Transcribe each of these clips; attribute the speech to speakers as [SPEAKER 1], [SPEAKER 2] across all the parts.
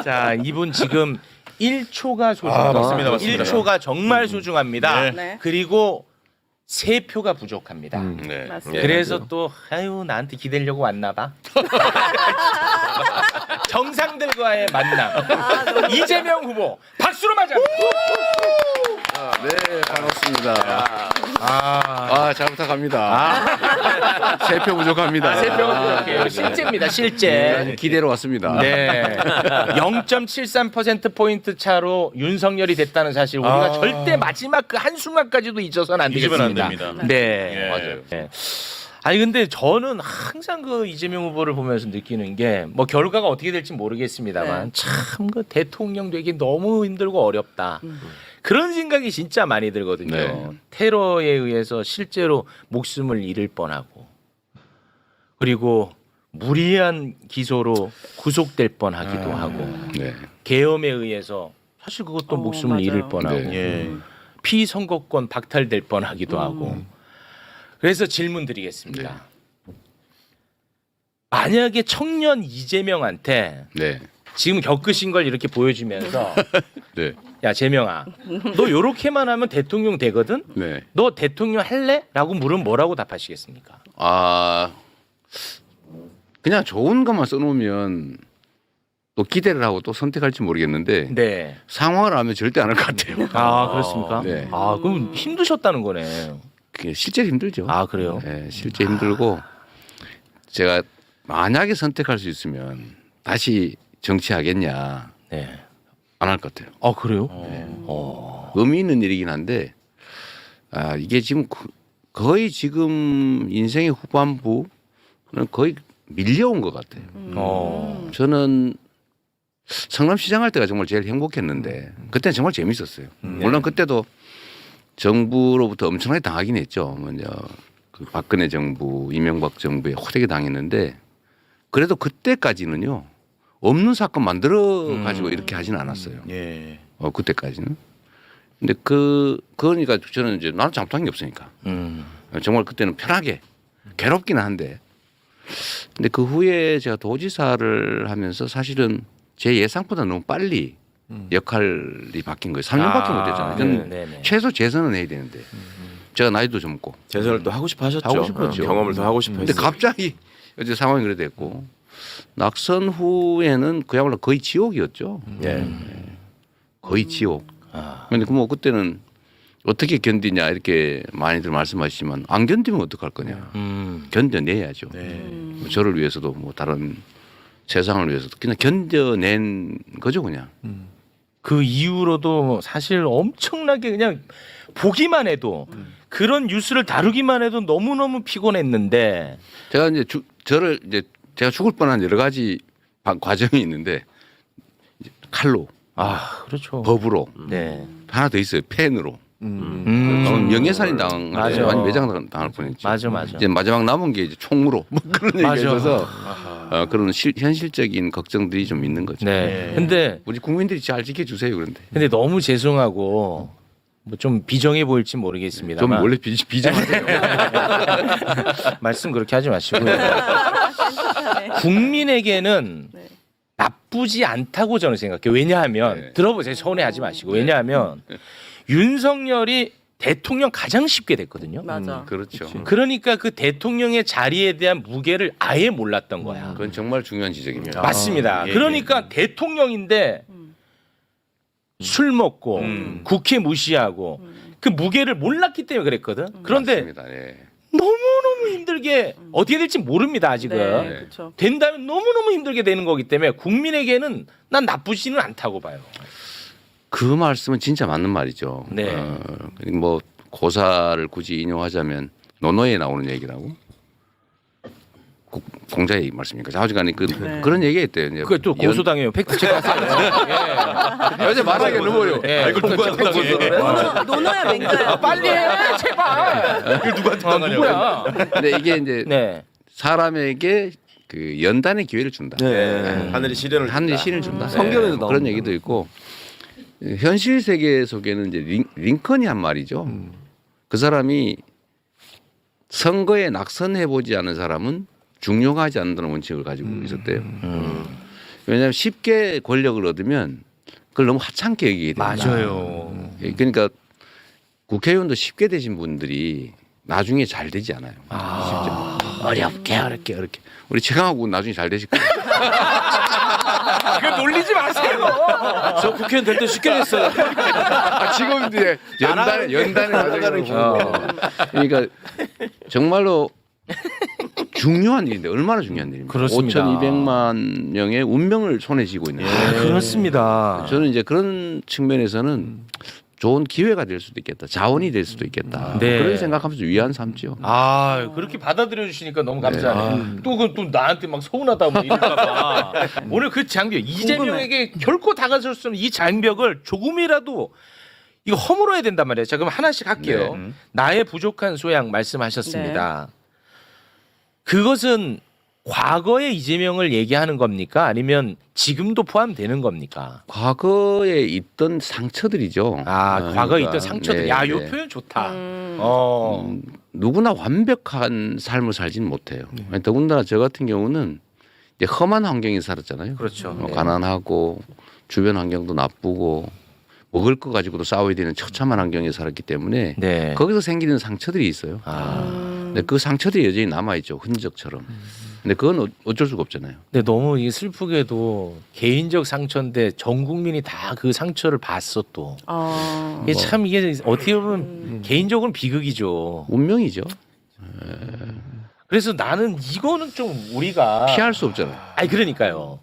[SPEAKER 1] 자, 이분 지금 1초가 소중합니다.
[SPEAKER 2] 맞습니다, 맞습니다.
[SPEAKER 1] 1초가 정말 소중합니다.
[SPEAKER 3] 네.
[SPEAKER 1] 그리고 3표가 부족합니다.
[SPEAKER 2] 네.
[SPEAKER 3] 맞습니다.
[SPEAKER 1] 그래서 또 아유 나한테 기대려고 왔나 봐. 정상들과의 만남. 이재명 후보 박수로 맞이합니다.
[SPEAKER 4] 네, 반갑습니다. 잘 부탁합니다. 3표 부족합니다.
[SPEAKER 1] 3표가 부족해요. 실제입니다. 실제.
[SPEAKER 4] 기대로 왔습니다.
[SPEAKER 1] 네. 0.73% 차로 윤석열이 됐다는 사실 우리가 절대 마지막 그 한순간까지도 잊어서는 안
[SPEAKER 2] 잊으면 안
[SPEAKER 1] 되겠습니다.
[SPEAKER 2] 됩니다.
[SPEAKER 1] 네.
[SPEAKER 2] 예.
[SPEAKER 4] 맞아요.
[SPEAKER 1] 네. 아니 근데 저는 항상 그 이재명 후보를 보면서 느끼는 게 뭐 결과가 어떻게 될지 모르겠습니다만
[SPEAKER 3] 네.
[SPEAKER 1] 참 그 대통령 되기 너무 힘들고 어렵다. 그런 생각이 진짜 많이 들거든요.
[SPEAKER 4] 네.
[SPEAKER 1] 테러에 의해서 실제로 목숨을 잃을 뻔하고 그리고 무리한 기소로 구속될 뻔하기도 하고
[SPEAKER 4] 네.
[SPEAKER 1] 계엄에 의해서 사실 그것도 목숨을
[SPEAKER 3] 맞아요.
[SPEAKER 1] 잃을 뻔하고
[SPEAKER 4] 네.
[SPEAKER 2] 예.
[SPEAKER 1] 피선거권 박탈될 뻔하기도 하고 그래서 질문 드리겠습니다. 만약에 청년 이재명한테
[SPEAKER 4] 네.
[SPEAKER 1] 지금 겪으신 걸 이렇게 보여주면서
[SPEAKER 4] 네.
[SPEAKER 1] 야 재명아 너 요렇게만 하면 대통령 되거든?
[SPEAKER 4] 네.
[SPEAKER 1] 너 대통령 할래? 라고 물으면 뭐라고 답하시겠습니까?
[SPEAKER 4] 그냥 좋은 것만 써놓으면 또 기대를 하고 또 선택할지 모르겠는데
[SPEAKER 1] 네.
[SPEAKER 4] 상황을 알면 절대 안 할 것 같아요.
[SPEAKER 1] 아 그렇습니까?
[SPEAKER 4] 네.
[SPEAKER 1] 아 그럼 힘드셨다는 거네.
[SPEAKER 4] 그게 실제 힘들죠.
[SPEAKER 1] 아 그래요?
[SPEAKER 4] 네, 실제 힘들고 제가 만약에 선택할 수 있으면 다시 정치하겠냐
[SPEAKER 1] 네.
[SPEAKER 4] 안 할 것 같아요.
[SPEAKER 1] 아 그래요?
[SPEAKER 4] 의미 있는 일이긴 한데 이게 지금 거의 지금 인생의 후반부는 거의 밀려온 것 같아요. 저는 성남시장 할 때가 정말 제일 행복했는데 그때는 정말 재밌었어요. 물론 그때도 정부로부터 엄청나게 당하긴 했죠. 먼저 그 박근혜 정부, 이명박 정부에 호되게 당했는데 그래도 그때까지는요 없는 사건 만들어 가지고 이렇게 하지는 않았어요.
[SPEAKER 2] 예.
[SPEAKER 4] 그때까지는. 근데 그러니까 저는 이제 나는 잘못한 게 없으니까 정말 그때는 편하게 괴롭기는 한데 근데 그 후에 제가 도지사를 하면서 사실은 제 예상보다 너무 빨리 역할이 바뀐 거예요. 3년밖에 못 했잖아요. 저는
[SPEAKER 1] 네네.
[SPEAKER 4] 최소 재선은 해야 되는데 제가 나이도 젊고
[SPEAKER 5] 재선을 또 하고 싶어 하셨죠.
[SPEAKER 4] 하고 싶었죠.
[SPEAKER 5] 경험을 더 하고 싶어
[SPEAKER 4] 근데
[SPEAKER 5] 했어요.
[SPEAKER 4] 갑자기 어제 상황이 그래 됐고 낙선 후에는 그야말로 거의 지옥이었죠.
[SPEAKER 5] 예.
[SPEAKER 4] 거의 지옥. 근데 뭐 그때는 어떻게 견디냐 이렇게 많이들 말씀하시지만 안 견디면 어떡할 거냐. 견뎌내야죠. 뭐 저를 위해서도 뭐 다른 세상을 위해서도 그냥 견뎌낸 거죠 그냥.
[SPEAKER 1] 그 이후로도 사실 엄청나게 그냥 보기만 해도 그런 뉴스를 다루기만 해도 너무너무 피곤했는데
[SPEAKER 4] 제가 이제 저를 이제 제가 죽을 뻔한 여러 가지 과정이 있는데 이제 칼로,
[SPEAKER 1] 그렇죠.
[SPEAKER 4] 법으로
[SPEAKER 1] 네.
[SPEAKER 4] 하나 더 있어요. 펜으로. 명예살인 당할 때
[SPEAKER 1] 맞아.
[SPEAKER 4] 많이 매장 당할 뻔했죠.
[SPEAKER 1] 맞아.
[SPEAKER 4] 이제 마지막 남은 게 이제 총으로 뭐 그런 얘기가
[SPEAKER 1] 맞아.
[SPEAKER 4] 있어서 그런 현실적인 걱정들이 좀 있는 거죠.
[SPEAKER 1] 네. 근데
[SPEAKER 4] 우리 국민들이 잘 지켜주세요 그런데.
[SPEAKER 1] 너무 죄송하고 뭐 좀 비정해 보일지
[SPEAKER 4] 좀
[SPEAKER 1] 모르겠습니다만
[SPEAKER 4] 원래 비정하세요.
[SPEAKER 1] 말씀 그렇게 하지 마시고요. 국민에게는
[SPEAKER 3] 네.
[SPEAKER 1] 나쁘지 않다고 저는 생각해요. 왜냐하면
[SPEAKER 4] 네.
[SPEAKER 1] 들어보세요. 서운해하지 마시고 왜냐하면 윤석열이 대통령 가장 쉽게 됐거든요.
[SPEAKER 3] 맞아.
[SPEAKER 4] 그렇죠.
[SPEAKER 1] 그러니까 그 대통령의 자리에 대한 무게를 아예 몰랐던 거야.
[SPEAKER 4] 그건 정말 중요한 지적입니다.
[SPEAKER 1] 맞습니다.
[SPEAKER 2] 예,
[SPEAKER 1] 그러니까 대통령인데 술 먹고 국회 무시하고 그 무게를 몰랐기 때문에 그랬거든. 그런데
[SPEAKER 4] 맞습니다. 예.
[SPEAKER 1] 너무너무 힘들게 어떻게 될지 모릅니다 아직은.
[SPEAKER 3] 네, 그렇죠.
[SPEAKER 1] 된다면 너무너무 힘들게 되는 거기 때문에 국민에게는 난 나쁘지는 않다고 봐요.
[SPEAKER 4] 그 말씀은 진짜 맞는 말이죠.
[SPEAKER 1] 네.
[SPEAKER 4] 뭐 고사를 굳이 인용하자면 노노에 나오는 얘기라고. 공자 얘기 말씀입니까? 자주간에 그런 얘기했대요. 이제
[SPEAKER 1] 그게 또 고소당해요. 팩트 체크하세요.
[SPEAKER 4] 어제 말하기 너무요.
[SPEAKER 2] 이걸 누구한테
[SPEAKER 3] 노노야 맹자야.
[SPEAKER 1] 빨리 해 제발.
[SPEAKER 2] 이걸 누구한테 당하냐고.
[SPEAKER 1] 누구야?
[SPEAKER 4] 근데 이게 이제
[SPEAKER 1] 네.
[SPEAKER 4] 사람에게 그 연단의 기회를 준다.
[SPEAKER 5] 네. 하늘이 시련을
[SPEAKER 4] 하늘이 신을 준다.
[SPEAKER 5] 성경에도
[SPEAKER 4] 네. 그런
[SPEAKER 5] 나옵니다.
[SPEAKER 4] 얘기도 있고 현실 세계 속에는 이제 링컨이 한 말이죠. 그 사람이 선거에 낙선해 보지 않은 사람은 중용하지 않는다는 원칙을 가지고 있었대요. 왜냐하면 쉽게 권력을 얻으면 그걸 너무 하찮게 여기게 된다.
[SPEAKER 1] 맞아요.
[SPEAKER 4] 그러니까 국회의원도 쉽게 되신 분들이 나중에 잘 되지 않아요. 쉽죠. 어렵게. 우리 최강하고 나중에 잘 되실 거예요.
[SPEAKER 1] 그거 놀리지 마세요.
[SPEAKER 5] 저 국회의원 될 때 쉽게 됐어요.
[SPEAKER 4] 지금 이제 연단에 나가는 그러니까 정말로 중요한 일인데 얼마나 중요한 일입니까?
[SPEAKER 1] 그렇습니다.
[SPEAKER 4] 5,200만 명의 운명을 손에 쥐고 있는 거예요.
[SPEAKER 1] 그렇습니다.
[SPEAKER 4] 저는 이제 그런 측면에서는 좋은 기회가 될 수도 있겠다. 자원이 될 수도 있겠다.
[SPEAKER 1] 네.
[SPEAKER 4] 그런 생각하면서 위안 삼죠.
[SPEAKER 1] 아 그렇게 받아들여 주시니까 너무 감사하네요. 또 나한테 막 서운하다 뭐 이럴까봐 오늘 그 장벽 이재명에게 결코 다가설 수 없는 이 장벽을 조금이라도 이거 허물어야 된단 말이에요. 자 그럼 하나씩 할게요. 나의 부족한 소양 말씀하셨습니다. 그것은 과거의 이재명을 얘기하는 겁니까? 아니면 지금도 포함되는 겁니까?
[SPEAKER 4] 과거에 있던 상처들이죠.
[SPEAKER 1] 과거에
[SPEAKER 4] 그러니까,
[SPEAKER 1] 있던 상처들.
[SPEAKER 4] 네,
[SPEAKER 1] 야, 요
[SPEAKER 4] 네.
[SPEAKER 1] 표현 좋다.
[SPEAKER 4] 누구나 완벽한 삶을 살지는 못해요. 아니, 더군다나 저 같은 경우는 이제 험한 환경에 살았잖아요.
[SPEAKER 1] 그렇죠. 네.
[SPEAKER 4] 가난하고 주변 환경도 나쁘고 먹을 거 가지고도 싸워야 되는 처참한 환경에 살았기 때문에
[SPEAKER 1] 네.
[SPEAKER 4] 거기서 생기는 상처들이 있어요. 근데 그 상처들이 여전히 남아있죠. 흔적처럼. 근데 그건 어쩔 수가 없잖아요.
[SPEAKER 1] 근데 너무 이게 슬프게도 개인적 상처인데 전 국민이 다 그 상처를 봤어 또. 이게 참 이게 어떻게 보면 개인적으로는 비극이죠.
[SPEAKER 4] 운명이죠.
[SPEAKER 1] 그래서 나는 이거는 좀 우리가
[SPEAKER 4] 피할 수 없잖아요.
[SPEAKER 1] 아니 그러니까요.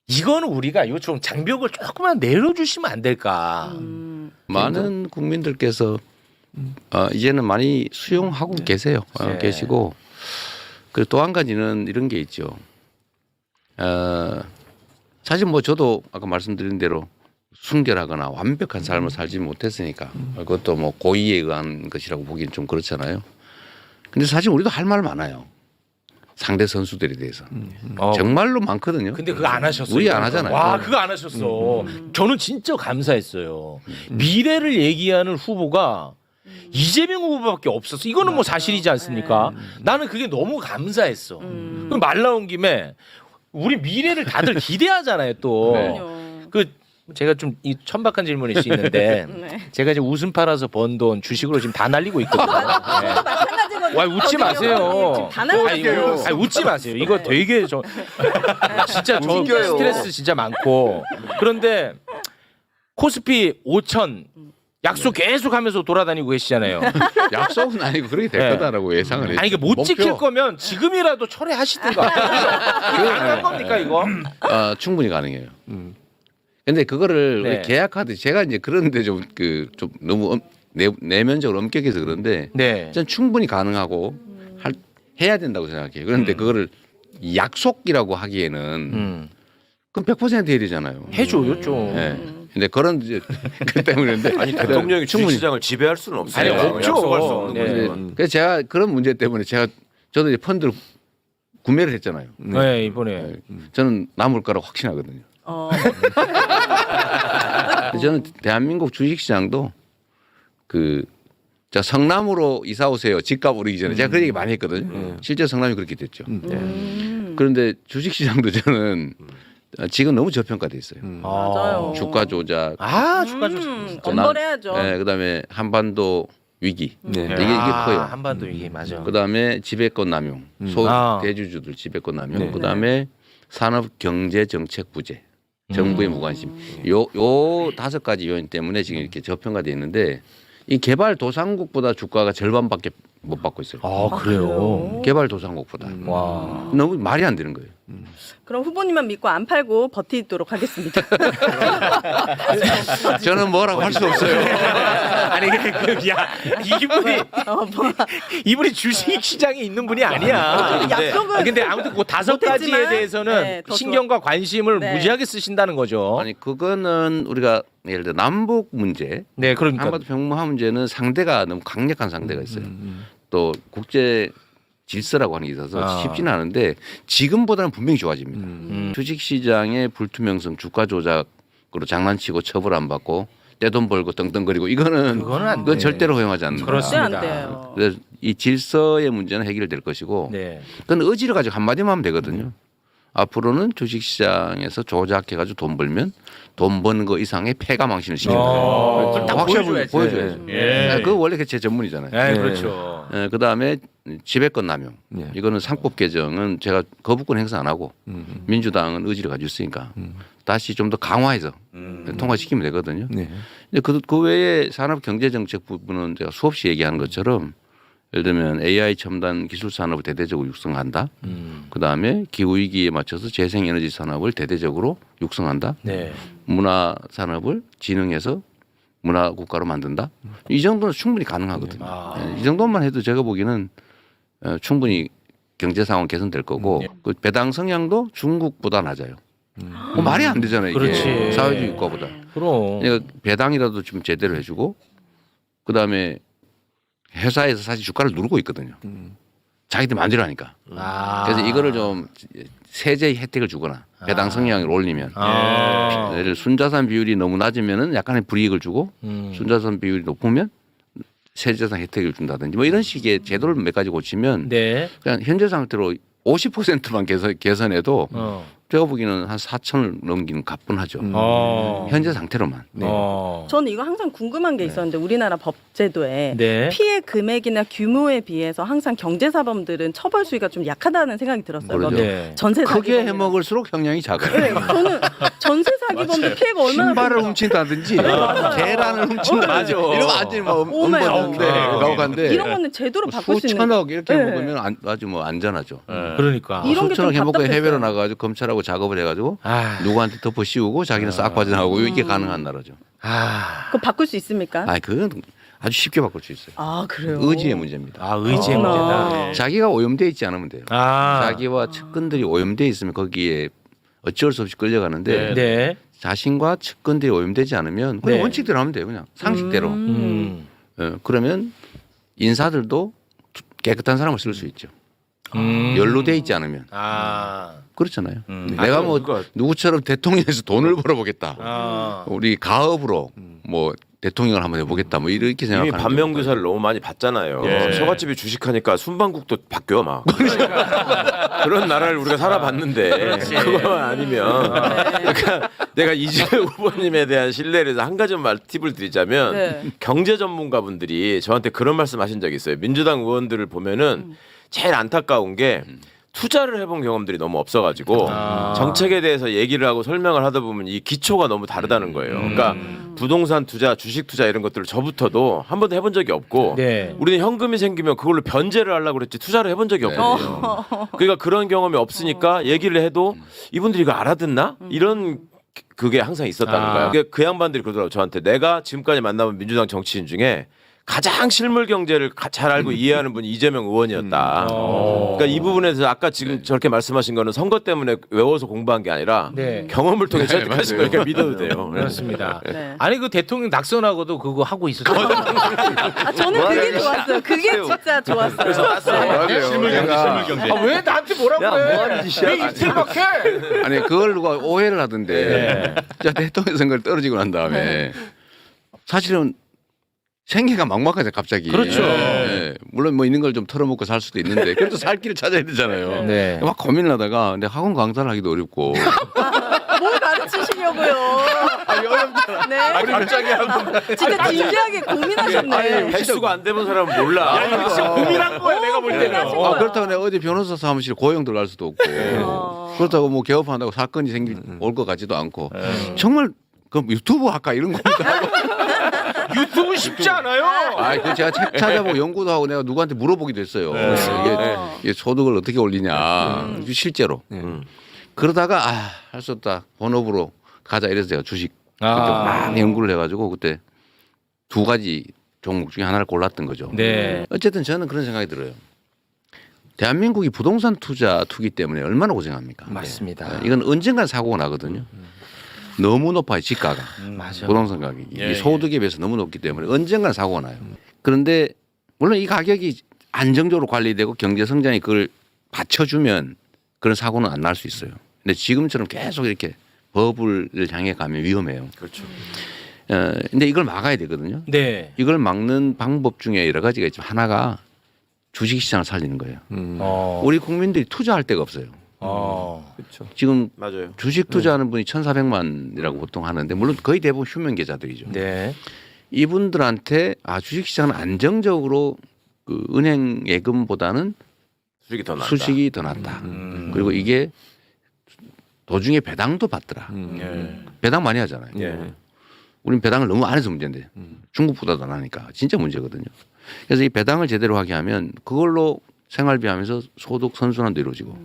[SPEAKER 1] 이거는 우리가 이거 좀 장벽을 조금만 내려주시면 안 될까.
[SPEAKER 4] 많은 국민들께서 이제는 많이 수용하고 계세요.
[SPEAKER 1] 네.
[SPEAKER 4] 계시고 그리고 또 한 가지는 이런 게 있죠. 사실 뭐 저도 아까 말씀드린 대로 순결하거나 완벽한 삶을 살지 못했으니까 그것도 뭐 고의에 의한 것이라고 보기엔 좀 그렇잖아요. 근데 사실 우리도 할 말 많아요. 상대 선수들에 대해서 정말로 많거든요.
[SPEAKER 1] 근데 그거 안 하셨어요.
[SPEAKER 4] 우리 안 하잖아요.
[SPEAKER 1] 와, 그거 안 하셨어. 저는 진짜 감사했어요. 미래를 얘기하는 후보가 이재명 후보밖에 없었어. 이거는 뭐 사실이지 않습니까? 나는 그게 너무 감사했어. 그럼 말 나온 김에 우리 미래를 다들 기대하잖아요. 또 그 제가 좀 이 천박한 질문일 수 있는데 제가 이제 웃음 팔아서 번 돈 주식으로 지금 다 날리고 있거든요. 네.
[SPEAKER 3] 마찬가지거든요.
[SPEAKER 1] 와 웃지 마세요.
[SPEAKER 3] 지금 다 날라가요.
[SPEAKER 1] 아니, 웃지 마세요. 이거 되게 진짜 저 스트레스 진짜 많고 그런데 코스피 5천 약속 계속하면서 돌아다니고 계시잖아요.
[SPEAKER 4] 약속은 아니고 그렇게 될
[SPEAKER 1] 네.
[SPEAKER 4] 거다라고 예상을 했죠.
[SPEAKER 1] 아니 이게 못 지킬 거면 지금이라도 철회하시든가. 이게 가능한 겁니까 이거?
[SPEAKER 4] 충분히 가능해요. 근데 그거를
[SPEAKER 1] 네.
[SPEAKER 4] 우리 계약하듯이 제가 이제 그런데 좀 너무 내면적으로 엄격해서 그런데
[SPEAKER 1] 네.
[SPEAKER 4] 저는 충분히 가능하고 해야 된다고 생각해요. 그런데 그거를 약속이라고 하기에는 그럼 100% 해야 되잖아요.
[SPEAKER 1] 해줘요 좀.
[SPEAKER 4] 네. 근데 그런 이제 그 때문에 근데
[SPEAKER 5] 아니 대통령이
[SPEAKER 4] 충분히
[SPEAKER 5] 주식시장을 지배할 수는 없어요.
[SPEAKER 1] 아니, 없죠.
[SPEAKER 5] 약속할 수 없는
[SPEAKER 1] 네.
[SPEAKER 5] 거지만.
[SPEAKER 4] 그래서 제가 그런 문제 때문에 저도 이제 펀드를 구매를 했잖아요.
[SPEAKER 1] 네 이번에.
[SPEAKER 4] 저는 남을 거라고 확신하거든요. 저는 대한민국 주식시장도 자 성남으로 이사 오세요. 집값 오르기 전에 제가 그런 얘기 많이 했거든요. 실제 성남이 그렇게 됐죠. 그런데 주식시장도 저는 지금 너무 저평가돼 있어요.
[SPEAKER 3] 맞아요.
[SPEAKER 4] 주가 조작,
[SPEAKER 1] 주가 조작.
[SPEAKER 3] 엄벌해야죠.
[SPEAKER 4] 네, 그다음에 한반도 위기 이게 커요.
[SPEAKER 1] 한반도 위기 맞아.
[SPEAKER 4] 그다음에 지배권 남용, 대주주들 지배권 남용, 그다음에 산업 경제 정책 부재, 정부의 무관심. 요 5가지 요인 때문에 지금 이렇게 저평가돼 있는데 이 개발도상국보다 주가가 절반밖에 못 받고 있어요.
[SPEAKER 1] 그래요.
[SPEAKER 4] 개발도상국보다.
[SPEAKER 1] 와.
[SPEAKER 4] 너무 말이 안 되는 거예요.
[SPEAKER 3] 그럼 후보님만 믿고 안 팔고 버티도록 하겠습니다.
[SPEAKER 4] 저는 뭐라고 할 수 없어요.
[SPEAKER 1] 아니 이분이 주식 시장에 있는 분이 아니야.
[SPEAKER 3] 약속은
[SPEAKER 1] 근데 아무튼 그 5가지에
[SPEAKER 3] 못했지만,
[SPEAKER 1] 대해서는
[SPEAKER 3] 네, 더
[SPEAKER 1] 신경과 관심을
[SPEAKER 3] 네.
[SPEAKER 1] 무지하게 쓰신다는 거죠.
[SPEAKER 4] 아니 그거는 우리가 예를 들어 남북 문제,
[SPEAKER 1] 네, 그러니까.
[SPEAKER 4] 한반도 평화 문제는 상대가 너무 강력한 상대가 있어요. 또 국제 질서라고 하는 게 있어서 쉽지는 않은데 지금보다는 분명히 좋아집니다. 주식시장의 불투명성, 주가 조작으로 장난치고 처벌 안 받고 떼돈 벌고 떵떵거리고 이거는
[SPEAKER 1] 그거는 안
[SPEAKER 4] 그건
[SPEAKER 1] 돼.
[SPEAKER 4] 절대로 허용하지 않는다.
[SPEAKER 3] 절대
[SPEAKER 1] 그렇습니다.
[SPEAKER 3] 안 돼요.
[SPEAKER 4] 그래서 이 질서의 문제는 해결될 것이고
[SPEAKER 1] 네.
[SPEAKER 4] 그건 의지를 가지고 한마디만 하면 되거든요. 앞으로는 주식시장에서 조작해가지고 돈 벌면 돈 버는 거 이상의 패가 망신을 시키는 거예요.
[SPEAKER 1] 그걸 딱
[SPEAKER 4] 확실하게
[SPEAKER 1] 보여줘야지.
[SPEAKER 4] 보여줘야죠.
[SPEAKER 1] 예.
[SPEAKER 4] 그거 원래 제 전문이잖아요.
[SPEAKER 1] 그렇죠.
[SPEAKER 4] 그 다음에 지배권 남용.
[SPEAKER 2] 예.
[SPEAKER 4] 이거는 상법 개정은 제가 거부권 행사 안 하고 민주당은 의지를 가지고 있으니까 다시 좀 더 강화해서 통과시키면 되거든요.
[SPEAKER 2] 네.
[SPEAKER 4] 근데 그 외에 산업경제정책 부분은 제가 수없이 얘기하는 것처럼 예를 들면 AI 첨단 기술 산업을 대대적으로 육성한다. 그 다음에 기후 위기에 맞춰서 재생에너지 산업을 대대적으로 육성한다.
[SPEAKER 1] 네.
[SPEAKER 4] 문화 산업을 진흥해서 문화 국가로 만든다. 이 정도는 충분히 가능하거든요. 이 정도만 해도 제가 보기에는 충분히 경제 상황 개선될 거고 그 배당 성향도 중국보다 낮아요. 뭐 말이 안 되잖아요. 이게
[SPEAKER 1] 그렇지.
[SPEAKER 4] 사회주의 국가보다.
[SPEAKER 1] 그럼.
[SPEAKER 4] 그러니까 배당이라도 좀 제대로 해주고 그 다음에 회사에서 사실 주가를 누르고 있거든요. 자기들 마음대로 하니까. 그래서 이거를 좀 세제 혜택을 주거나 배당 성향을 올리면 예를 들어 순자산 비율이 너무 낮으면은 약간의 불이익을 주고 순자산 비율이 높으면 세제상 혜택을 준다든지 뭐 이런 식의 제도를 몇 가지 고치면
[SPEAKER 1] 네.
[SPEAKER 4] 그냥 현재 상태로 50%만 개선해도 제가 보기에는 한 4천을 넘기는 가뿐하죠. 현재 상태로만.
[SPEAKER 3] 저는 이거 항상 궁금한 게 있었는데 우리나라 법제도에
[SPEAKER 1] 네.
[SPEAKER 3] 피해 금액이나 규모에 비해서 항상 경제사범들은 처벌 수위가 좀 약하다는 생각이 들었어요.
[SPEAKER 4] 그러죠.
[SPEAKER 1] 네.
[SPEAKER 3] 전세
[SPEAKER 4] 크게
[SPEAKER 3] 사기범이나.
[SPEAKER 4] 해먹을수록 형량이 작아요.
[SPEAKER 3] 네, 저는 전세 사기범도 피해가 얼마나
[SPEAKER 4] 신발을
[SPEAKER 3] 큰가.
[SPEAKER 4] 훔친다든지 계란을 훔친다든지 이런 거 완전히 막
[SPEAKER 3] 오메.
[SPEAKER 4] 엄벌인데 가혹한데
[SPEAKER 3] 이런 거는 제도로 바꿀 수 있는.
[SPEAKER 4] 수천억 이렇게
[SPEAKER 3] 네.
[SPEAKER 4] 먹으면 아주 뭐 안전하죠.
[SPEAKER 1] 그러니까.
[SPEAKER 3] 이런 게좀
[SPEAKER 4] 수천억 해먹고
[SPEAKER 3] 답답했어요.
[SPEAKER 4] 해외로 나가가지고 검찰하고 작업을 해가지고
[SPEAKER 1] 아.
[SPEAKER 4] 누구한테 덮어 씌우고 자기는 싹 빠져나가고 이게 가능한 나라죠.
[SPEAKER 3] 그거 바꿀 수 있습니까?
[SPEAKER 4] 그건 아주 쉽게 바꿀 수 있어요.
[SPEAKER 3] 아 그래요.
[SPEAKER 4] 의지의 문제입니다.
[SPEAKER 1] 의지의
[SPEAKER 3] 그렇구나.
[SPEAKER 1] 문제다.
[SPEAKER 4] 자기가 오염돼 있지 않으면 돼요. 자기와 측근들이 오염돼 있으면 거기에 어쩔 수 없이 끌려가는데
[SPEAKER 1] 네.
[SPEAKER 4] 자신과 측근들이 오염되지 않으면 그냥
[SPEAKER 1] 네.
[SPEAKER 4] 원칙대로 하면 돼요. 그냥 상식대로.
[SPEAKER 1] 음.
[SPEAKER 4] 그러면 인사들도 깨끗한 사람을 쓸 수 있죠. 연루돼 있지 않으면. 그렇잖아요. 내가 뭐 누구처럼 대통령에서 돈을 벌어보겠다. 우리 가업으로 뭐 대통령을 한번 해보겠다. 뭐 이렇게
[SPEAKER 5] 이미
[SPEAKER 4] 생각하는
[SPEAKER 5] 반면교사를 너무 많이 봤잖아요.
[SPEAKER 1] 예.
[SPEAKER 5] 처갓집이 주식하니까 순방국도 바뀌어 막. 그런 나라를 우리가 살아봤는데 그거만 아니면 그러니까 내가 이재명 후보님에 대한 신뢰를 해서 한 가지만 팁을 드리자면
[SPEAKER 3] 네.
[SPEAKER 5] 경제 전문가분들이 저한테 그런 말씀하신 적이 있어요. 민주당 의원들을 보면은 제일 안타까운 게 투자를 해본 경험들이 너무 없어가지고 정책에 대해서 얘기를 하고 설명을 하다 보면 이 기초가 너무 다르다는 거예요. 그러니까 부동산 투자, 주식 투자 이런 것들을 저부터도 한 번도 해본 적이 없고
[SPEAKER 1] 네.
[SPEAKER 5] 우리는 현금이 생기면 그걸로 변제를 하려고 그랬지 투자를 해본 적이 없거든요. 그러니까 그런 경험이 없으니까 얘기를 해도 이분들이 이거 알아듣나? 이런 그게 항상 있었다는 거예요. 그러니까 그 양반들이 그러더라고요. 저한테 내가 지금까지 만나본 민주당 정치인 중에 가장 실물 경제를 잘 알고 이해하는 분이 이재명 의원이었다. 그러니까 이 부분에서 아까 지금 저렇게 말씀하신 거는 선거 때문에 외워서 공부한 게 아니라
[SPEAKER 1] 네.
[SPEAKER 5] 경험을 통해 설득하신 거니까 믿어도 돼요.
[SPEAKER 1] 그렇습니다.
[SPEAKER 3] 네.
[SPEAKER 1] 아니 그 대통령 낙선하고도 그거 하고 있었어요.
[SPEAKER 3] 저는 그게 좋았어요. 그게 진짜 좋았어요.
[SPEAKER 2] 실물 경제.
[SPEAKER 1] 왜 나한테 뭐라고 그래? 왜 이틀밖에?
[SPEAKER 4] 아니 그걸 누가 오해를 하던데 자 대통령 선거를 떨어지고 난 다음에 사실은 생계가 막막하죠 갑자기.
[SPEAKER 1] 그렇죠.
[SPEAKER 4] 물론 뭐 있는 걸 좀 털어먹고 살 수도 있는데 그래도 살 길을 찾아야 되잖아요.
[SPEAKER 1] 네.
[SPEAKER 4] 막 고민을 하다가 근데 학원 강사를 하기도 어렵고
[SPEAKER 3] 뭘 가르치시려고요? 네.
[SPEAKER 2] 갑자기 한번
[SPEAKER 3] 진짜 진지하게 고민하셨네.
[SPEAKER 5] 횟수가 안 되는 사람은 몰라.
[SPEAKER 1] 고민한 거야 내가 볼 때는.
[SPEAKER 4] 그렇다고 내가 어디 변호사 사무실 고용 들어갈 수도 없고 그렇다고 뭐 개업한다고 사건이 올 것 같지도 않고 정말 그럼 유튜브 할까 이런 겁니다.
[SPEAKER 1] 유튜브 쉽지 않아요.
[SPEAKER 4] 그 제가 책 찾아보고 연구도 하고 내가 누구한테 물어보기도 했어요. 이게 소득을 어떻게 올리냐 실제로. 그러다가 할 수 없다 본업으로 가자 이래서 제가 주식 막 연구를 해가지고 그때 두 가지 종목 중에 하나를 골랐던 거죠.
[SPEAKER 1] 네.
[SPEAKER 4] 어쨌든 저는 그런 생각이 들어요. 대한민국이 부동산 투기 때문에 얼마나 고생합니까?
[SPEAKER 1] 맞습니다.
[SPEAKER 4] 이건 언젠간 사고가 나거든요. 너무 높아요 집가가.
[SPEAKER 1] 맞아.
[SPEAKER 4] 부동산 가격이 이 소득에 비해서 너무 높기 때문에 언젠간 사고가 나요. 그런데 물론 이 가격이 안정적으로 관리되고 경제 성장이 그걸 받쳐주면 그런 사고는 안 날 수 있어요. 근데 지금처럼 계속 이렇게 법을 향해 가면 위험해요.
[SPEAKER 5] 그렇죠.
[SPEAKER 4] 근데 이걸 막아야 되거든요.
[SPEAKER 1] 네.
[SPEAKER 4] 이걸 막는 방법 중에 여러 가지가 있지만 하나가 주식시장을 살리는 거예요. 우리 국민들이 투자할 데가 없어요.
[SPEAKER 5] 그렇죠.
[SPEAKER 4] 지금
[SPEAKER 5] 맞아요.
[SPEAKER 4] 주식 투자하는 분이 1,400만이라고 보통 하는데 물론 거의 대부분 휴면 계좌들이죠.
[SPEAKER 1] 네.
[SPEAKER 4] 이분들한테 주식시장은 안정적으로 그 은행 예금보다는
[SPEAKER 5] 수익이 더 낫다.
[SPEAKER 4] 수식이 더 낫다. 그리고 이게 도중에 배당도 받더라.
[SPEAKER 1] 예.
[SPEAKER 4] 배당 많이 하잖아요.
[SPEAKER 5] 예.
[SPEAKER 4] 우린 배당을 너무 안 해서 문제인데 중국보다도 안 하니까 진짜 문제거든요. 그래서 이 배당을 제대로 하게 하면 그걸로 생활비하면서 소득 선순환도 이루어지고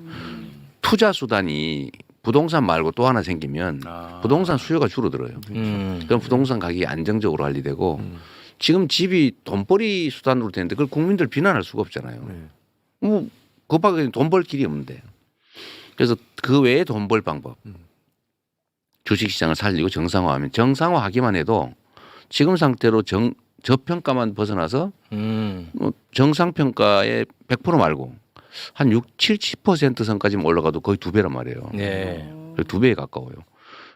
[SPEAKER 4] 투자 수단이 부동산 말고 또 하나 생기면 부동산 수요가 줄어들어요. 그럼 부동산 가격이 안정적으로 관리되고 지금 집이 돈벌이 수단으로 되는데 그걸 국민들 비난할 수가 없잖아요. 뭐 그밖에 돈 벌 길이 없는데. 그래서 그 외에 돈 벌 방법. 주식시장을 살리고 정상화하면 정상화하기만 해도 지금 상태로 저평가만 벗어나서 뭐 정상평가의 100% 말고 한 6, 70% 선까지만 올라가도 거의 2배란 말이에요.
[SPEAKER 1] 네.
[SPEAKER 4] 2배에 가까워요.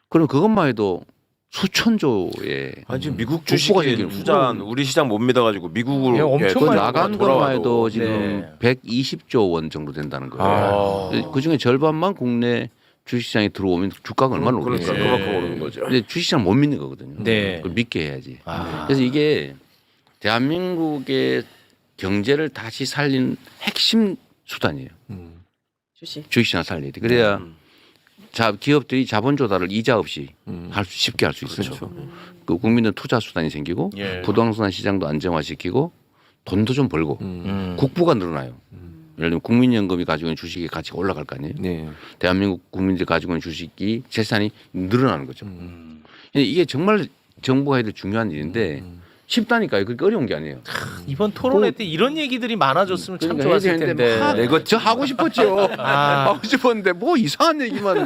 [SPEAKER 4] 그럼 그것만 해도 수천조의
[SPEAKER 5] 아니 지금 미국
[SPEAKER 4] 국부가
[SPEAKER 5] 주식에
[SPEAKER 4] 생기는
[SPEAKER 5] 투자한 우리 시장 못 믿어가지고 미국으로
[SPEAKER 1] 예, 엄청
[SPEAKER 4] 그
[SPEAKER 1] 많이
[SPEAKER 4] 나간 것만 해도 지금
[SPEAKER 1] 네.
[SPEAKER 4] 120조 원 정도 된다는 거예요. 그 중에 절반만 국내 주식시장에 들어오면 주가가 얼마나
[SPEAKER 5] 그러니까
[SPEAKER 4] 오르겠어요.
[SPEAKER 5] 그만큼 오르는 거죠.
[SPEAKER 4] 근데 주식시장 못 믿는 거거든요.
[SPEAKER 1] 네.
[SPEAKER 4] 그걸 믿게 해야지.
[SPEAKER 1] 아.
[SPEAKER 4] 그래서 이게 대한민국의 경제를 다시 살린 핵심 수단이에요.
[SPEAKER 3] 주식.
[SPEAKER 4] 주식시장 살려야 돼. 그래야 기업들이 자본 조달을 이자 없이 쉽게 할 수 있어요.
[SPEAKER 5] 그렇죠.
[SPEAKER 4] 그 국민은 투자 수단이 생기고
[SPEAKER 1] 예.
[SPEAKER 4] 부동산 시장도 안정화시키고 돈도 좀 벌고
[SPEAKER 1] 음.
[SPEAKER 4] 국부가 늘어나요. 예를 들면 국민연금이 가지고 있는 주식의 가치가 올라갈 거 아니에요.
[SPEAKER 5] 네.
[SPEAKER 4] 대한민국 국민들이 가지고 있는 주식이 재산이 늘어나는 거죠. 근데 이게 정말 정부가 해야 될 중요한 일인데 쉽다니까요. 그렇게 어려운 게 아니에요.
[SPEAKER 1] 이번 토론회 때 이런 얘기들이 많아졌으면 참
[SPEAKER 4] 그러니까
[SPEAKER 1] 좋았을
[SPEAKER 4] 해야 되는데
[SPEAKER 1] 텐데.
[SPEAKER 4] 막
[SPEAKER 5] 내가
[SPEAKER 4] 저 하고 싶었죠.
[SPEAKER 1] 아.
[SPEAKER 4] 하고 싶었는데 뭐 이상한 얘기만.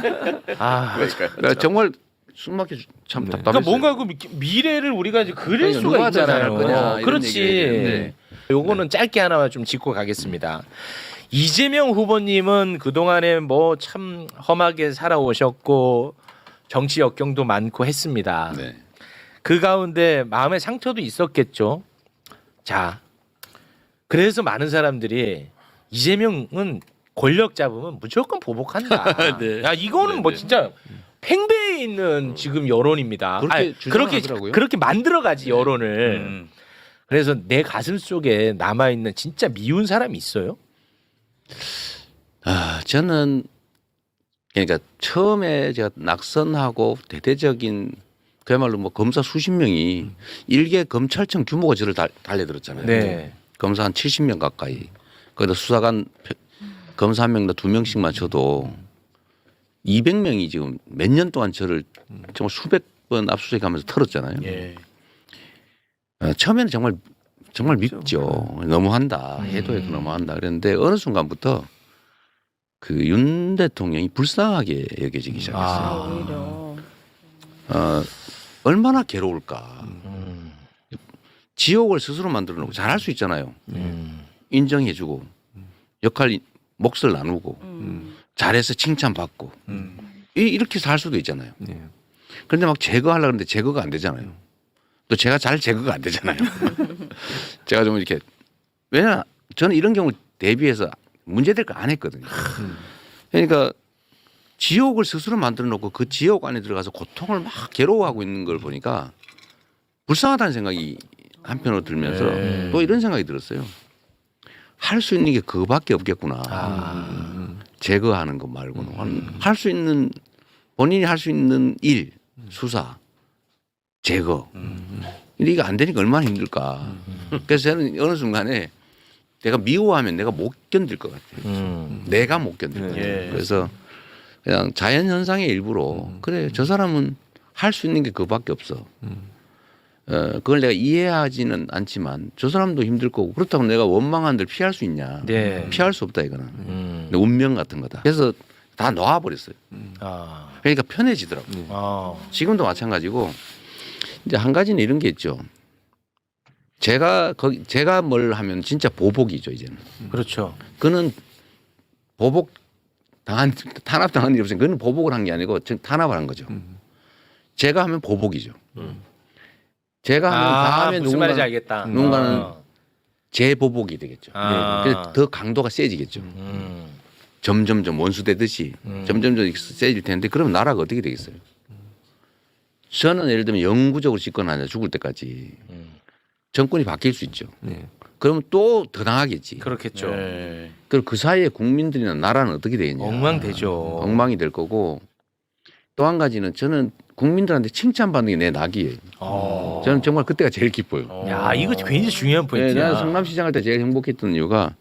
[SPEAKER 1] 아.
[SPEAKER 4] 나 정말 숨막혀 참 답답했어요.
[SPEAKER 1] 그러니까 뭔가 그 미래를 우리가 이제 그릴
[SPEAKER 4] 그러니까
[SPEAKER 1] 수가
[SPEAKER 4] 누가 더 잘할
[SPEAKER 1] 있잖아요.
[SPEAKER 4] 거냐, 이런
[SPEAKER 1] 그렇지.
[SPEAKER 4] 얘기를 해야 되는데.
[SPEAKER 1] 요거는 짧게 하나만 좀 짚고 가겠습니다. 이재명 후보님은 그동안에 뭐 참 험하게 살아오셨고 정치 역경도 많고 했습니다.
[SPEAKER 4] 네.
[SPEAKER 1] 그 가운데 마음의 상처도 있었겠죠. 자, 그래서 많은 사람들이 이재명은 권력 잡으면 무조건 보복한다.
[SPEAKER 4] 네.
[SPEAKER 1] 야, 이거는 뭐 진짜 팽배해 있는 지금 여론입니다.
[SPEAKER 4] 그렇게
[SPEAKER 1] 아니,
[SPEAKER 4] 주장하더라고요.
[SPEAKER 1] 그렇게 만들어가지 여론을. 그래서 내 가슴 속에 남아 있는 진짜 미운 사람이 있어요?
[SPEAKER 4] 저는 그러니까 처음에 제가 낙선하고 대대적인 그야말로 뭐 검사 수십 명이 일개 검찰청 규모가 저를 달래들었잖아요.
[SPEAKER 1] 네.
[SPEAKER 4] 검사 한 70명 가까이. 거기다 수사관 검사 한 명당 2명씩만 쳐도 200명이 지금 몇 년 동안 저를 정말 수백 번 압수수색하면서 털었잖아요.
[SPEAKER 1] 예.
[SPEAKER 4] 처음에는 정말 밉죠. 너무한다. 해도 너무한다. 그랬는데 어느 순간부터 그 윤 대통령이 불쌍하게 여겨지기 시작했어요.
[SPEAKER 3] 오히려.
[SPEAKER 4] 얼마나 괴로울까. 지옥을 스스로 만들어 놓고 잘할 수 있잖아요. 인정해주고 역할 몫을 나누고 잘해서 칭찬받고 이렇게 살 수도 있잖아요. 그런데 막 제거하려고 하는데 제거가 안 되잖아요. 또 제가 잘 제거가 안 되잖아요. 제가 좀 이렇게 왜냐 저는 이런 경우 대비해서 문제될 거 안 했거든요. 그러니까 지옥을 스스로 만들어 놓고 그 지옥 안에 들어가서 고통을 막 괴로워하고 있는 걸 보니까 불쌍하다는 생각이 한편으로 들면서 또 이런 생각이 들었어요. 할 수 있는 게 그거밖에 없겠구나. 제거하는 것 말고는 할 수 있는 본인이 할 수 있는 일, 수사, 제거. 이게 안 되니까 얼마나 힘들까. 그래서 저는 어느 순간에 내가 미워하면 내가 못 견딜 것 같아요. 내가 못 견딜 것 같아요.
[SPEAKER 1] 예.
[SPEAKER 4] 그래서 그냥 자연현상의 일부로 그래 저 사람은 할 수 있는 게 그거밖에 없어. 그걸 내가 이해하지는 않지만 저 사람도 힘들 거고 그렇다고 내가 원망한 들 피할 수 있냐.
[SPEAKER 1] 네.
[SPEAKER 4] 피할 수 없다 이거는. 근데 운명 같은 거다. 그래서 다 놓아버렸어요.
[SPEAKER 1] 아.
[SPEAKER 4] 그러니까 편해지더라고요.
[SPEAKER 1] 아.
[SPEAKER 4] 지금도 마찬가지고 이제 한 가지는 이런 게 있죠. 제가 뭘 하면 진짜 보복이죠 이제는.
[SPEAKER 1] 그렇죠.
[SPEAKER 4] 그는 탄압 당한 일이 없으니까 그는 보복을 한 게 아니고 탄압을 한 거죠. 제가 하면 보복이죠. 제가 하면 다음에
[SPEAKER 1] 무슨 말인지 알겠다.
[SPEAKER 4] 누군가는 제 보복이 되겠죠.
[SPEAKER 1] 아.
[SPEAKER 4] 그래서 더 강도가 세지겠죠. 점점점 원수되듯이 점점점 세질 텐데 그러면 나라가 어떻게 되겠어요? 저는 예를 들면 영구적으로 집권하냐 죽을 때까지 정권이 바뀔 수 있죠. 그러면 또 더 나가겠지.
[SPEAKER 1] 그렇겠죠.
[SPEAKER 4] 그리고 그 사이에 국민들이나 나라는 어떻게 되겠냐.
[SPEAKER 1] 엉망되죠.
[SPEAKER 4] 엉망이 될 거고 또 한 가지는 저는 국민들한테 칭찬받는 게 내 낙이에요. 저는 정말 그때가 제일 기뻐요.
[SPEAKER 1] 야, 이거 굉장히 중요한
[SPEAKER 4] 네,
[SPEAKER 1] 포인트야.
[SPEAKER 4] 나는 성남시장 할 때 제일 행복했던 이유가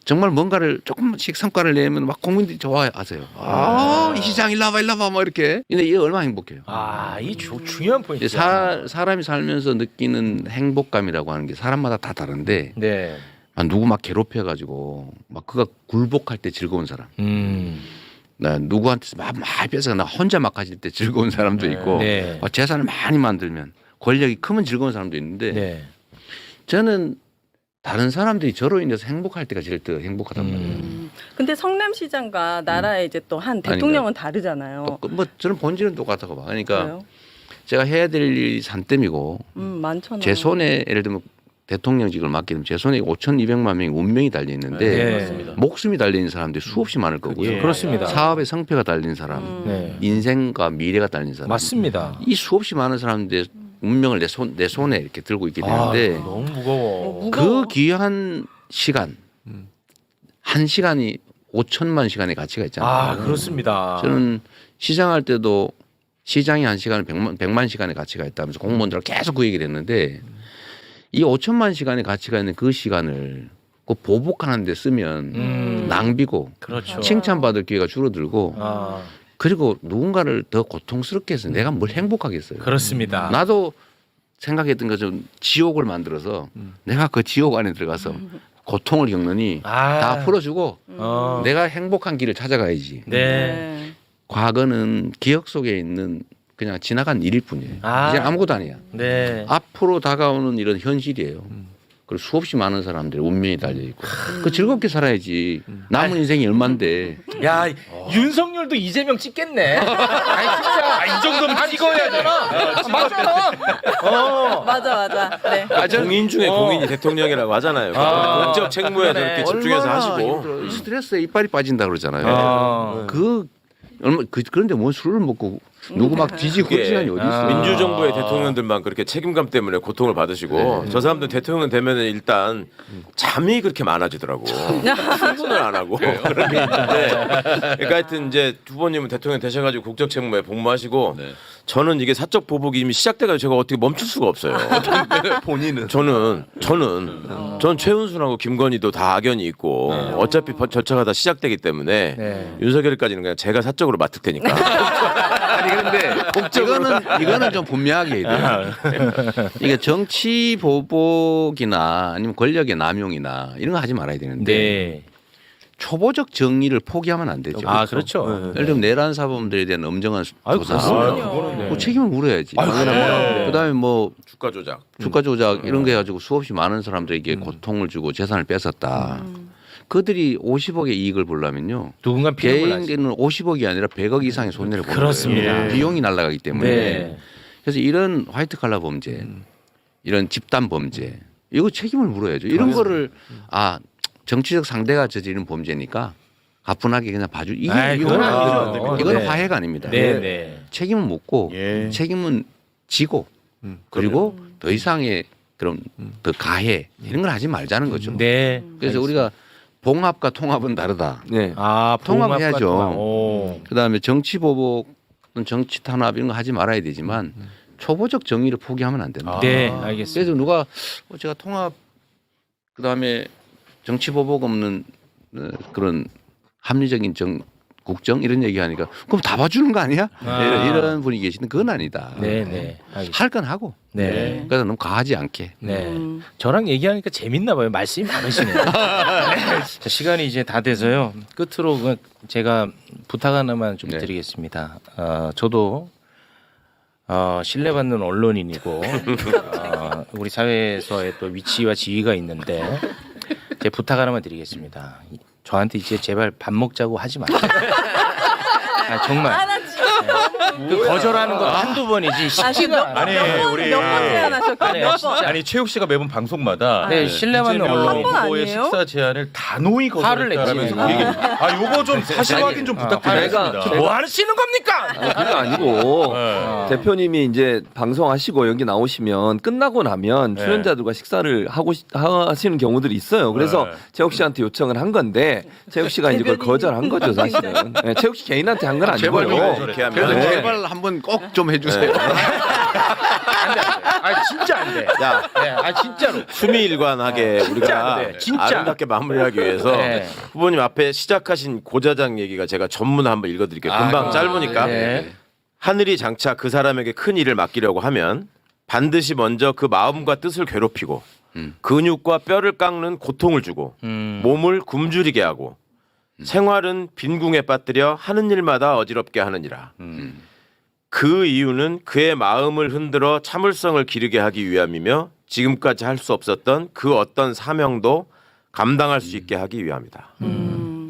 [SPEAKER 4] 정말 뭔가를 조금씩 성과를 내면 막 국민들이 좋아하세요. 이 시장 일로 와봐 일로 와봐 막 이렇게. 근데 이게 얼마나 행복해요.
[SPEAKER 1] 아, 이 중요한 포인트야.
[SPEAKER 4] 사람이 살면서 느끼는 행복감이라고 하는 게 사람마다 다 다른데
[SPEAKER 1] 네.
[SPEAKER 4] 누구 막 괴롭혀가지고 막 그가 굴복할 때 즐거운 사람. 나 누구한테 막 뺏어가 나 혼자 막 가질 때 즐거운 사람도 있고
[SPEAKER 1] 네.
[SPEAKER 4] 막 재산을 많이 만들면 권력이 크면 즐거운 사람도 있는데
[SPEAKER 1] 네.
[SPEAKER 4] 저는 다른 사람들이 저로 인해서 행복할 때가 제일 더 행복하단 말이에요.
[SPEAKER 3] 근데 성남시장과 나라의 이제 또 한 대통령은 다르잖아요.
[SPEAKER 4] 뭐 저는 본질은 똑같다고 봐. 그러니까
[SPEAKER 3] 그래요?
[SPEAKER 4] 제가 해야 될 일이 산더미고
[SPEAKER 3] 많잖아요.
[SPEAKER 4] 제 손에 예를 들면 대통령직을 맡게 되면 제 손에 5,200만 명의 운명이 달려 있는데
[SPEAKER 1] 네.
[SPEAKER 4] 목숨이 달려 있는 사람들이 수없이 많을 거고요.
[SPEAKER 1] 그렇습니다.
[SPEAKER 4] 사업의 성패가 달린 사람,
[SPEAKER 1] 네.
[SPEAKER 4] 인생과 미래가 달린 사람.
[SPEAKER 1] 맞습니다.
[SPEAKER 4] 이 수없이 많은 사람들의 운명을 내 손에 이렇게 들고 있게 되는데
[SPEAKER 1] 너무 무거워.
[SPEAKER 4] 그 귀한 시간 한 시간이 5천만 시간의 가치가 있잖아요.
[SPEAKER 1] 그렇습니다.
[SPEAKER 4] 저는 시장할 때도 시장이 한 시간에 100만 시간의 가치가 있다면서 공무원들은 계속 그 얘기를 했는데 이 5천만 시간의 가치가 있는 그 시간을 그 보복하는 데 쓰면 낭비고
[SPEAKER 1] 그렇죠.
[SPEAKER 4] 칭찬받을 기회가 줄어들고
[SPEAKER 1] 아,
[SPEAKER 4] 그리고 누군가를 더 고통스럽게 해서 내가 뭘 행복하겠어요.
[SPEAKER 1] 그렇습니다.
[SPEAKER 4] 나도 생각했던 것처럼 지옥을 만들어서 내가 그 지옥 안에 들어가서 고통을 겪느니 다 풀어주고 내가 행복한 길을 찾아가야지.
[SPEAKER 1] 네.
[SPEAKER 4] 과거는 기억 속에 있는 그냥 지나간 일일 뿐이에요.
[SPEAKER 1] 아.
[SPEAKER 4] 이제 아무것도 아니야.
[SPEAKER 1] 네.
[SPEAKER 4] 앞으로 다가오는 이런 현실이에요. 그리고 수없이 많은 사람들의 운명이 달려 있고 그 즐겁게 살아야지. 남은 인생이 얼만데.
[SPEAKER 1] 야, 윤석열도 이재명 찍겠네. 아니 진짜 이 정도면 찍어야 되나? 맞잖아.
[SPEAKER 3] 맞아. 네.
[SPEAKER 5] 공인 중에 공인이 대통령이라고 하잖아요. 공적 책무에 저렇게 집중해서
[SPEAKER 4] 얼마나
[SPEAKER 5] 하시고.
[SPEAKER 4] 힘들어. 스트레스에 이빨이 빠진다 그러잖아요. 그런데 뭔 술을 먹고 누구 막 뒤지고 그럴 시간이 어디 있어요?
[SPEAKER 5] 민주정부의 대통령들만 그렇게 책임감 때문에 고통을 받으시고 저 사람들 대통령 되면은 일단 잠이 그렇게 많아지더라고. 출근을 안 하고 그런 게 있는데 그러니까 하여튼 이제 두 번님은 대통령 되셔가지고 국적 책무에 복무하시고 저는 이게 사적 보복이 이미 시작돼가지고 제가 어떻게 멈출 수가 없어요.
[SPEAKER 2] 본인은
[SPEAKER 5] 저는 최은순하고 김건희도 다 악연이 있고 어차피 절차가 다 시작되기 때문에 윤석열까지는 그냥 제가 사적으로 맡을 테니까.
[SPEAKER 4] 아니 그런데 이거는 좀 분명하게 해야 돼요. 이게 정치 보복이나 아니면 권력의 남용이나 이런 거 하지 말아야 되는데
[SPEAKER 1] 네.
[SPEAKER 4] 초보적 정의를 포기하면 안 되죠.
[SPEAKER 1] 아, 그렇죠.
[SPEAKER 4] 예를 들면 내란 사범들에 대한 엄정한 조사,
[SPEAKER 1] 그럼요.
[SPEAKER 4] 그 책임을 물어야지. 그다음에 뭐
[SPEAKER 5] 주가 조작.
[SPEAKER 4] 주가 조작 이런 거 해가지고 수없이 많은 사람들에게 고통을 주고 재산을 뺏었다. 그들이 50억의 이익을 보려면요.
[SPEAKER 1] 누군가 피해를 났어요.
[SPEAKER 4] 개인은 50억이 아니라 100억 이상의 손해를 보는
[SPEAKER 1] 그렇습니다.
[SPEAKER 4] 거예요. 비용이 날아가기 때문에.
[SPEAKER 1] 네.
[SPEAKER 4] 그래서 이런 화이트 칼라 범죄, 이런 집단 범죄, 이거 책임을 물어야죠. 이런 거를 정치적 상대가 저지른 범죄니까 가뿐하게 그냥 봐주.
[SPEAKER 1] 그건 아니죠.
[SPEAKER 4] 이거는
[SPEAKER 1] 네.
[SPEAKER 4] 화해가 아닙니다.
[SPEAKER 1] 네.
[SPEAKER 4] 책임은 묻고 책임은 지고 그리고 더 이상의 그런 더 가해 이런 걸 하지 말자는 거죠.
[SPEAKER 1] 네.
[SPEAKER 4] 그래서 우리가 봉합과 통합은 다르다.
[SPEAKER 5] 네.
[SPEAKER 4] 통합해야죠. 그다음에 정치 보복은 정치 탄압 이런 거 하지 말아야 되지만 초보적 정의를 포기하면 안 된다.
[SPEAKER 1] 네, 알겠습니다.
[SPEAKER 4] 그래서 누가 제가 통합 그다음에 정치 보복 없는 그런 합리적인 국정 이런 얘기하니까 그럼 다 봐주는 거 아니야? 이런 분이 계시는 그건 아니다.
[SPEAKER 1] 네. 알겠습니다.
[SPEAKER 4] 할 건 하고.
[SPEAKER 1] 네.
[SPEAKER 4] 그래서 너무 과하지 않게.
[SPEAKER 1] 네. 저랑 얘기하니까 재밌나 봐요. 말씀이 많으시네요. 자, 시간이 이제 다 돼서요. 끝으로 제가 부탁 하나만 좀 드리겠습니다. 저도 신뢰받는 언론인이고 우리 사회에서의 또 위치와 지위가 있는데 제 부탁 하나만 드리겠습니다. 저한테 이제 제발 밥 먹자고 하지 마세요. 정말. 그 거절하는 거 한두 번이지 쉽지가 않아.
[SPEAKER 2] 아니, 우리-
[SPEAKER 3] 몇번 제안하셨고
[SPEAKER 1] 아니,
[SPEAKER 3] 몇
[SPEAKER 1] 진짜.
[SPEAKER 3] 번.
[SPEAKER 2] 아니 최욱 씨가 매번 방송마다
[SPEAKER 1] 네, 신뢰받는
[SPEAKER 2] 이재명
[SPEAKER 1] 언론인.
[SPEAKER 3] 한번
[SPEAKER 2] 후보의
[SPEAKER 3] 아니에요?
[SPEAKER 2] 식사 제안을 단호히
[SPEAKER 1] 화를
[SPEAKER 2] 거절했다라면서
[SPEAKER 1] 냈지.
[SPEAKER 2] 그 얘기. 요거 좀 사실 확인 좀 부탁드리겠습니다.
[SPEAKER 1] 뭐 하시는 겁니까?
[SPEAKER 6] 그게 아니고
[SPEAKER 2] 네.
[SPEAKER 6] 대표님이 이제 방송하시고 여기 나오시면 끝나고 나면
[SPEAKER 2] 네.
[SPEAKER 6] 출연자들과 식사를 하시는 경우들이 있어요. 그래서
[SPEAKER 2] 네.
[SPEAKER 6] 최욱 씨한테 요청을 한 건데 최욱 씨가 이제 그걸
[SPEAKER 3] 대변인이.
[SPEAKER 6] 거절한 거죠, 사실은. 네, 최욱 씨 개인한테 한 건
[SPEAKER 4] 제발 좀
[SPEAKER 6] 아니고요.
[SPEAKER 5] 이렇게 하면
[SPEAKER 4] 그래도
[SPEAKER 6] 네.
[SPEAKER 4] 제발 한번 꼭 좀 해주세요.
[SPEAKER 1] 아 진짜 안 돼.
[SPEAKER 5] 야,
[SPEAKER 1] 네, 아 진짜로.
[SPEAKER 5] 수미일관하게 우리가
[SPEAKER 1] 안 돼. 진짜.
[SPEAKER 5] 아름답게 마무리하기 위해서
[SPEAKER 1] 네.
[SPEAKER 5] 후보님 앞에 시작하신 고자장 얘기가 제가 전문 한번 읽어드릴게요. 금방 짧으니까.
[SPEAKER 1] 네.
[SPEAKER 5] 하늘이 장차 그 사람에게 큰 일을 맡기려고 하면 반드시 먼저 그 마음과 뜻을 괴롭히고 근육과 뼈를 깎는 고통을 주고 몸을 굶주리게 하고 생활은 빈궁에 빠뜨려 하는 일마다 어지럽게 하느니라. 그 이유는 그의 마음을 흔들어 참을성을 기르게 하기 위함이며 지금까지 할 수 없었던 그 어떤 사명도 감당할 수 있게 하기 위함이다.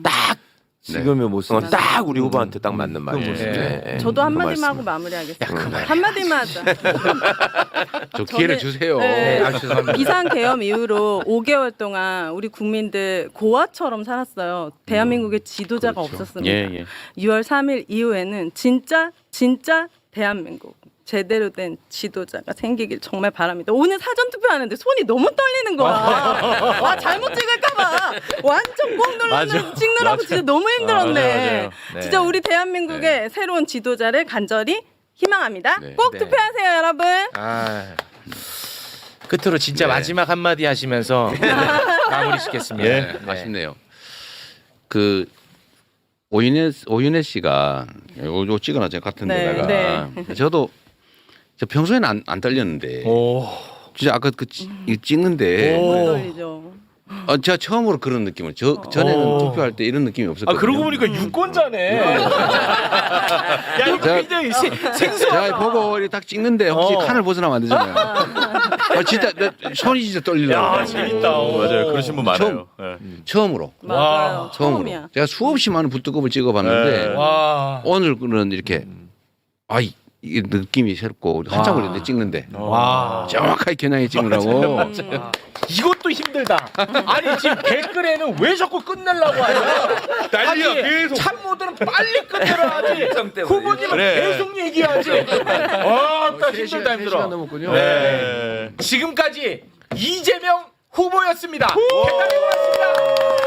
[SPEAKER 5] 딱
[SPEAKER 6] 지금의 모습.
[SPEAKER 5] 딱 우리 후보한테 딱 맞는 말이에요.
[SPEAKER 1] 네.
[SPEAKER 3] 저도
[SPEAKER 5] 그
[SPEAKER 3] 한마디만
[SPEAKER 5] 말씀.
[SPEAKER 3] 하고 마무리하겠습니다. 한마디만 하자.
[SPEAKER 4] 저 기회를
[SPEAKER 3] 저는-
[SPEAKER 4] 주세요.
[SPEAKER 3] 네.
[SPEAKER 1] 아 죄송합니다.
[SPEAKER 3] 비상 계엄 이후로 5개월 동안 우리 국민들 고아처럼 살았어요. 대한민국에 지도자가 없었습니다.
[SPEAKER 1] 예.
[SPEAKER 3] 6월 3일 이후에는 진짜 대한민국 제대로 된 지도자가 생기길 정말 바랍니다. 오늘 사전 투표하는데 손이 너무 떨리는 거야. 와 잘못 찍을까봐 완전 꼭 눌러 찍느라고 진짜 너무 힘들었네.
[SPEAKER 1] 맞아요. 네.
[SPEAKER 3] 진짜 우리 대한민국의 새로운 지도자를 간절히 희망합니다.
[SPEAKER 4] 네.
[SPEAKER 3] 꼭
[SPEAKER 1] 네.
[SPEAKER 3] 투표하세요, 여러분.
[SPEAKER 1] 아 끝으로 진짜
[SPEAKER 4] 네.
[SPEAKER 1] 마지막 한마디 하시면서 마무리 짓겠습니다.
[SPEAKER 4] 네, 아쉽네요. 그 오윤혜 씨가 요 찍어놨죠 같은
[SPEAKER 3] 네,
[SPEAKER 4] 데다가 저도 저 평소에는 안 떨렸는데
[SPEAKER 1] 오.
[SPEAKER 4] 진짜 아까 이 찍는데
[SPEAKER 3] 물 떨리죠.
[SPEAKER 4] 제가 처음으로 그런 느낌을 전에는
[SPEAKER 1] 오.
[SPEAKER 4] 투표할 때 이런 느낌이
[SPEAKER 1] 아
[SPEAKER 4] 없었거든요.
[SPEAKER 1] 그러고 보니까 유권자네. 야 이거
[SPEAKER 4] 제가-
[SPEAKER 1] 굉장히 생소하다.
[SPEAKER 4] 제가 보고 이렇게 딱 찍는데 혹시 칸을 벗어나면 안 되잖아요. 진짜 손이 진짜
[SPEAKER 1] 야
[SPEAKER 4] 떨리더라고요.
[SPEAKER 1] 재밌다.
[SPEAKER 2] 맞아요. 그러신 분 많아요. 네.
[SPEAKER 4] 처음으로.
[SPEAKER 3] 맞아요.
[SPEAKER 4] 처음으로.
[SPEAKER 3] 처음이야.
[SPEAKER 4] 제가 수없이 많은 붓두껍을 찍어봤는데
[SPEAKER 2] 네.
[SPEAKER 1] 와.
[SPEAKER 4] 오늘은 이렇게 이게 느낌이 새롭고 한참 걸렸는데 찍는데
[SPEAKER 1] 와.
[SPEAKER 4] 정확하게 겨냥해 찍느라고
[SPEAKER 1] 이것도 힘들다. 아니 지금 댓글에는 왜 자꾸 끝내려고 하냐?
[SPEAKER 2] 난리야,
[SPEAKER 1] 아니,
[SPEAKER 2] 계속.
[SPEAKER 1] 참모들은 빨리 끝내려 하지. 후보님은
[SPEAKER 2] 그래.
[SPEAKER 1] 계속 얘기하지. 와, 딱 힘들다
[SPEAKER 4] 3시간
[SPEAKER 1] 힘들어.
[SPEAKER 4] 넘었군요.
[SPEAKER 2] 네.
[SPEAKER 1] 지금까지 이재명 후보였습니다. 대단히 고맙습니다.